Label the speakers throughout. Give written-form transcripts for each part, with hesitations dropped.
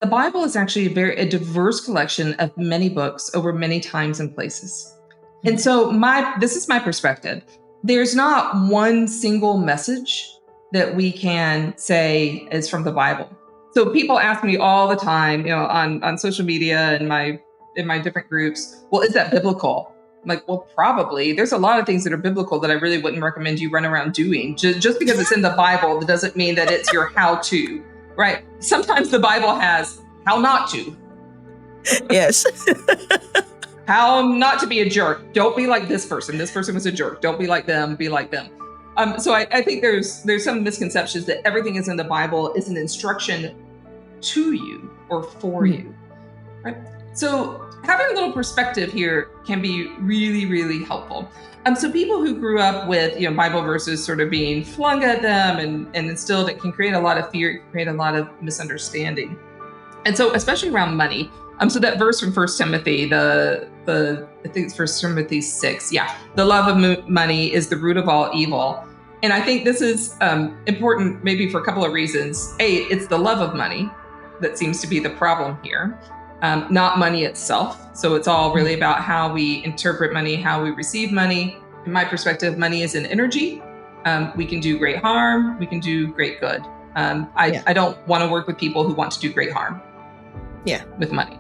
Speaker 1: The Bible is actually a diverse collection of many books over many times and places. And so this is my perspective. There's not one single message that we can say is from the Bible. So people ask me all the time, on social media and in my different groups, well, is that biblical? I'm like, well, probably. There's a lot of things that are biblical that I really wouldn't recommend you run around doing. Just because it's in the Bible, that doesn't mean that it's your how-to, right? Sometimes the Bible has how not to.
Speaker 2: Yes.
Speaker 1: How not to be a jerk. Don't be like this person. This person was a jerk. Don't be like them. Be like them. So I think there's some misconceptions that everything is in the Bible is an instruction to you or for you, right? So having a little perspective here can be really, really helpful. So people who grew up with Bible verses sort of being flung at them and instilled, it can create a lot of fear, it can create a lot of misunderstanding. And so especially around money. So that verse from 1 Timothy, I think it's 1 Timothy 6. Yeah. The love of money is the root of all evil. And I think this is important maybe for a couple of reasons. A, it's the love of money that seems to be the problem here, not money itself. So it's all really about how we interpret money, how we receive money. In my perspective, money is an energy. We can do great harm. We can do great good. I don't want to work with people who want to do great harm.
Speaker 2: Yeah.
Speaker 1: With money.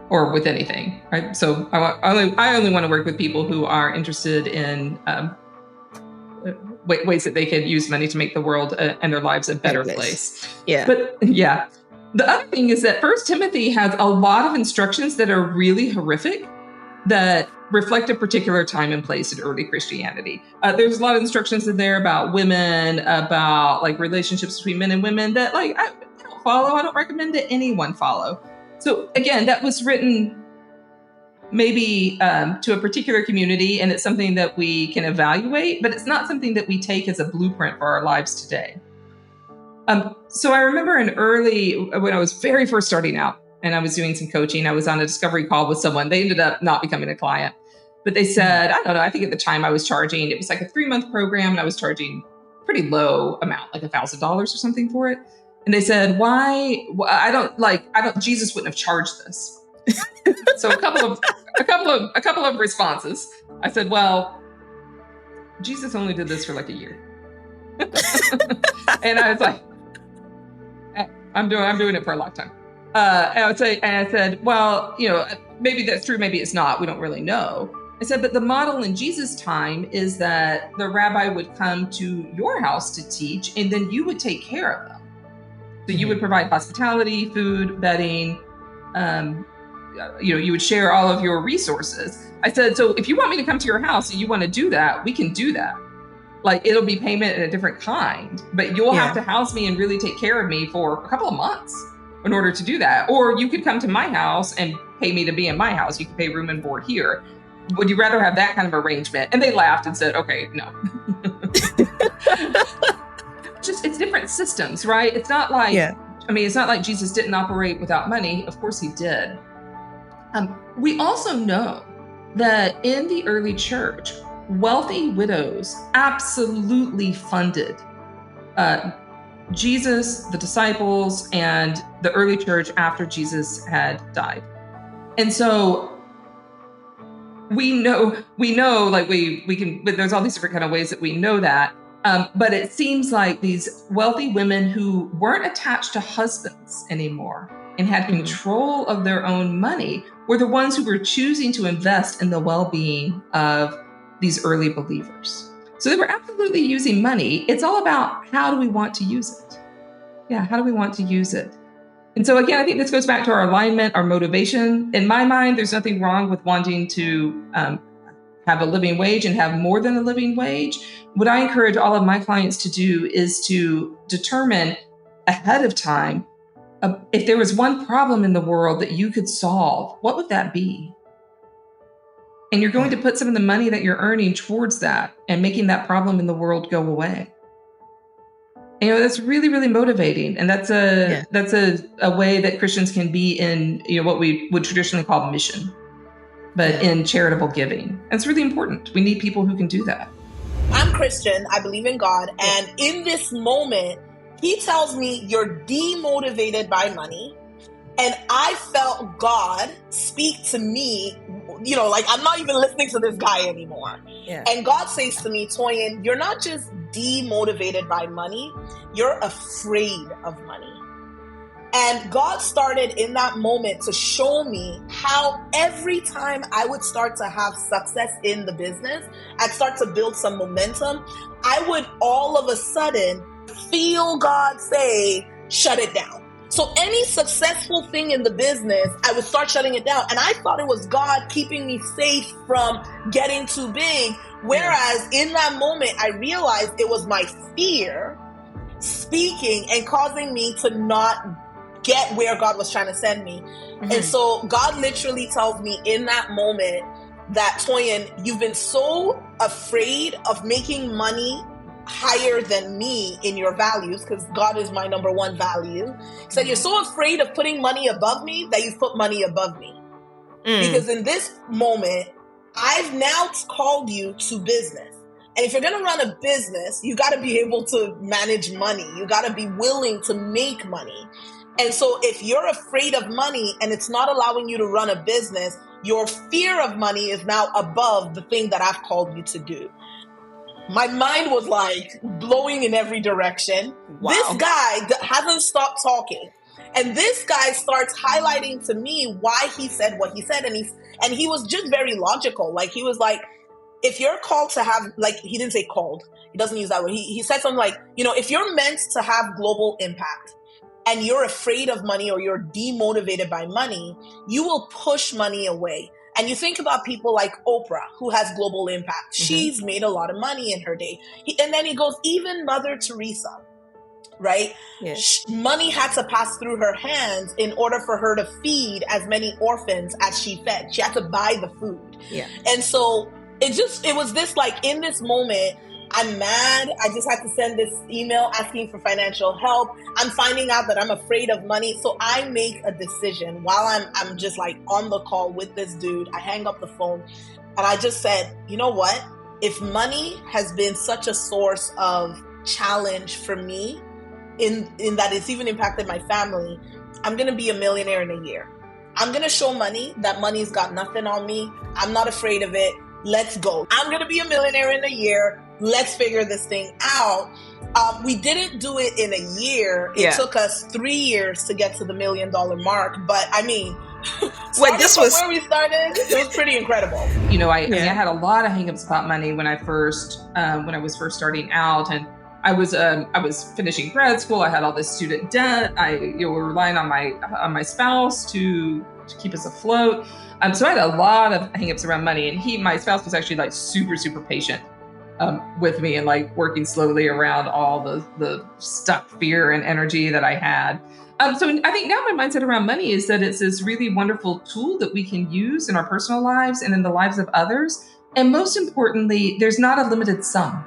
Speaker 1: Or with anything, right? So I only want to work with people who are interested in ways that they can use money to make the world and their lives a better place.
Speaker 2: Yeah.
Speaker 1: But yeah, the other thing is that 1 Timothy has a lot of instructions that are really horrific that reflect a particular time and place in early Christianity. There's a lot of instructions in there about women, about like relationships between men and women that I don't follow. I don't recommend that anyone follow. So again, that was written maybe to a particular community, and it's something that we can evaluate, but it's not something that we take as a blueprint for our lives today. So I remember when I was very first starting out and I was doing some coaching, I was on a discovery call with someone. They ended up not becoming a client, but they said, I don't know, I think at the time I was charging, it was like a 3-month program and I was charging pretty low amount, like $1,000 or something for it. And they said, why? Jesus wouldn't have charged this. So a couple of responses. I said, well, Jesus only did this for like a year. And I was like, I'm doing it for a lifetime. And I said, well, maybe that's true. Maybe it's not. We don't really know. I said, but the model in Jesus' time is that the rabbi would come to your house to teach, and then you would take care of them. So you would provide hospitality, food, bedding, you would share all of your resources. I said, so if you want me to come to your house and you want to do that, we can do that. Like it'll be payment in a different kind, but you'll have to house me and really take care of me for a couple of months in order to do that. Or you could come to my house and pay me to be in my house. You can pay room and board here. Would you rather have that kind of arrangement? And they laughed and said, okay, no. It's different systems, right? It's not like, it's not like Jesus didn't operate without money. Of course he did. We also know that in the early church, wealthy widows absolutely funded Jesus, the disciples, and the early church after Jesus had died. And so we know, like we can, but there's all these different kind of ways that we know that. But it seems like these wealthy women who weren't attached to husbands anymore and had control of their own money were the ones who were choosing to invest in the well-being of these early believers. So they were absolutely using money. It's all about how do we want to use it? Yeah, how do we want to use it? And so again, I think this goes back to our alignment, our motivation. In my mind, there's nothing wrong with wanting to have a living wage and have more than a living wage. What I encourage all of my clients to do is to determine ahead of time, if there was one problem in the world that you could solve, what would that be? And you're going to put some of the money that you're earning towards that and making that problem in the world go away. That's really, really motivating. And that's a way that Christians can be in, what we would traditionally call mission, but in charitable giving. And it's really important. We need people who can do that.
Speaker 3: I'm Christian. I believe in God. And in this moment, he tells me you're demotivated by money. And I felt God speak to me, like I'm not even listening to this guy anymore.
Speaker 2: Yeah.
Speaker 3: And God says to me, Toyin, you're not just demotivated by money, you're afraid of money. And God started in that moment to show me how every time I would start to have success in the business, I'd start to build some momentum, I would all of a sudden feel God say, shut it down. So any successful thing in the business, I would start shutting it down. And I thought it was God keeping me safe from getting too big. Whereas in that moment, I realized it was my fear speaking and causing me to not get where God was trying to send me. Mm-hmm. And so God literally tells me in that moment that, Toyin, you've been so afraid of making money higher than me in your values, because God is my number one value. He said, you're so afraid of putting money above me that you've put money above me. Because in this moment, I've now called you to business. And if you're going to run a business, you got to be able to manage money. You got to be willing to make money. And so if you're afraid of money and it's not allowing you to run a business, your fear of money is now above the thing that I've called you to do. My mind was like blowing in every direction. Wow. This guy hasn't stopped talking. And this guy starts highlighting to me why he said what he said. And he was just very logical. Like, he was like, if you're called to have, like, he didn't say called. He doesn't use that word. He said something like, if you're meant to have global impact and you're afraid of money or you're demotivated by money, you will push money away. And you think about people like Oprah, who has global impact. Mm-hmm. She's made a lot of money in her day. And then he goes, even Mother Teresa, right? Yes. Money had to pass through her hands in order for her to feed as many orphans as she fed. She had to buy the food. Yeah. And so it was this, like, in this moment, I'm mad. I just had to send this email asking for financial help. I'm finding out that I'm afraid of money. So I make a decision while I'm just like on the call with this dude. I hang up the phone and I just said, you know what? If money has been such a source of challenge for me in that it's even impacted my family, I'm going to be a millionaire in a year. I'm going to show money that money's got nothing on me. I'm not afraid of it. Let's go. I'm going to be a millionaire in a year. Let's figure this thing out. We didn't do it in a year. It took us 3 years to get to the $1 million mark. But I mean, this was where we started. It was pretty incredible.
Speaker 1: I had a lot of hangups about money when I was first starting out, and I was finishing grad school. I had all this student debt. I were relying on my spouse to keep us afloat. So I had a lot of hangups around money, and my spouse was actually like super, super patient with me and like working slowly around all the stuck fear and energy that I had. So I think now my mindset around money is that it's this really wonderful tool that we can use in our personal lives and in the lives of others. And most importantly, there's not a limited sum.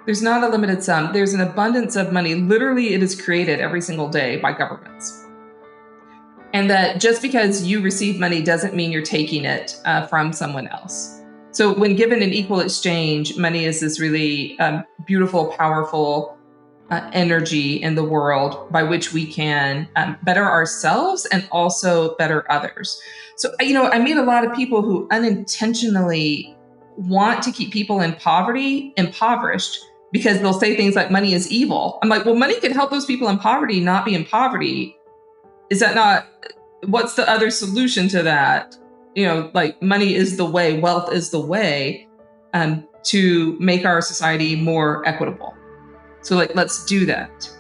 Speaker 1: There's not a limited sum. There's an abundance of money. Literally, it is created every single day by governments. And that just because you receive money doesn't mean you're taking it from someone else. So when given in equal exchange, money is this really beautiful, powerful energy in the world by which we can better ourselves and also better others. So, I meet a lot of people who unintentionally want to keep people in poverty impoverished because they'll say things like money is evil. I'm like, well, money can help those people in poverty not be in poverty. Is that not, what's the other solution to that? Like money is the way, wealth is the way to make our society more equitable. So like, let's do that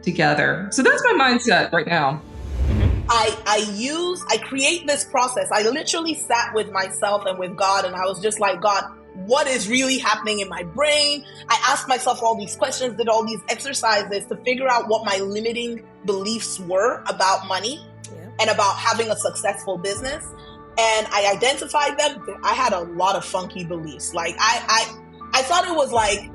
Speaker 1: together. So that's my mindset right now.
Speaker 3: I create this process. I literally sat with myself and with God, and I was just like, God, what is really happening in my brain? I asked myself all these questions, did all these exercises to figure out what my limiting beliefs were about money and about having a successful business. And I identified them. I had a lot of funky beliefs. Like I thought it was like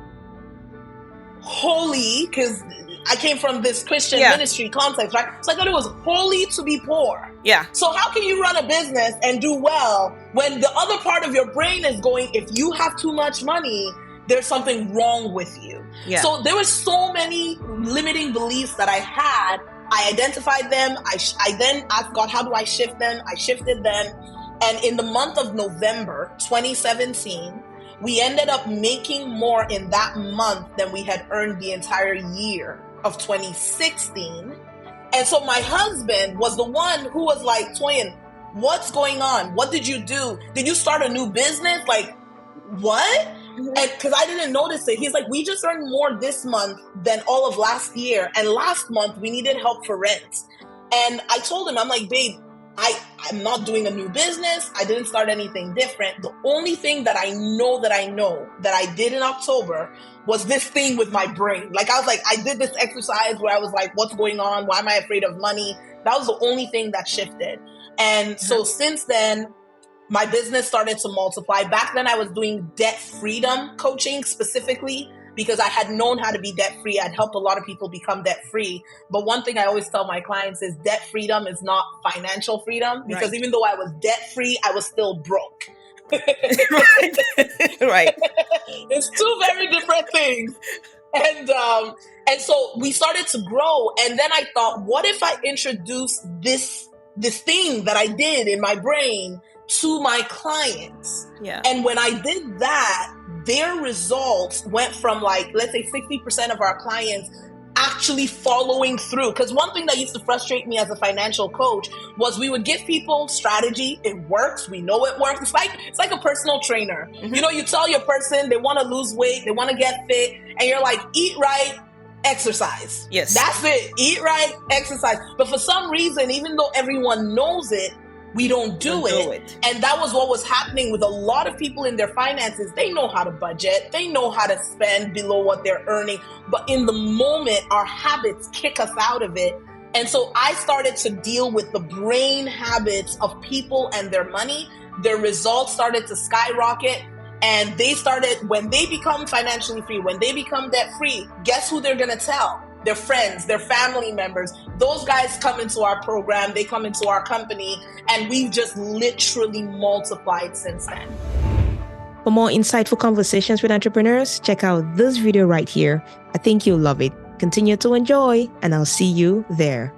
Speaker 3: holy, because I came from this Christian ministry context, right? So I thought it was holy to be poor. Yeah. So how can you run a business and do well when the other part of your brain is going, if you have too much money, there's something wrong with you. Yeah. So there were so many limiting beliefs that I had I identified them. I then asked God, how do I shift them? I shifted them. And in the month of November 2017, we ended up making more in that month than we had earned the entire year of 2016. And so my husband was the one who was like, Toyin, what's going on? What did you do? Did you start a new business? Like, what? And because I didn't notice it, he's like, we just earned more this month than all of last year. And last month we needed help for rent. And I told him, I'm like, babe, I'm not doing a new business. I didn't start anything different. The only thing that I know that I did in October was this thing with my brain. Like, I was like, I did this exercise where I was like, what's going on? Why am I afraid of money? That was the only thing that shifted. And so since then, my business started to multiply. Back then I was doing debt freedom coaching specifically because I had known how to be debt free. I'd helped a lot of people become debt free. But one thing I always tell my clients is debt freedom is not financial freedom, because even though I was debt free, I was still broke.
Speaker 2: Right.
Speaker 3: It's two very different things. And so we started to grow. And then I thought, what if I introduce this thing that I did in my brain to my clients?
Speaker 2: Yeah.
Speaker 3: And when I did that, their results went from, like, let's say 60% of our clients actually following through. Because one thing that used to frustrate me as a financial coach was we would give people strategy. It works. We know it works. It's like a personal trainer. You know, you tell your person they want to lose weight, they want to get fit, and you're like, eat right, exercise.
Speaker 2: Yes.
Speaker 3: That's it. Eat right, exercise. But for some reason, even though everyone knows it, we don't do it. And that was what was happening with a lot of people in their finances. They know how to budget. They know how to spend below what they're earning. But in the moment, our habits kick us out of it. And so I started to deal with the brain habits of people and their money. Their results started to skyrocket. And they started, when they become financially free, when they become debt free, guess who they're going to tell? Their friends, their family members. Those guys come into our program, they come into our company, and we've just literally multiplied since then.
Speaker 2: For more insightful conversations with entrepreneurs, check out this video right here. I think you'll love it. Continue to enjoy, and I'll see you there.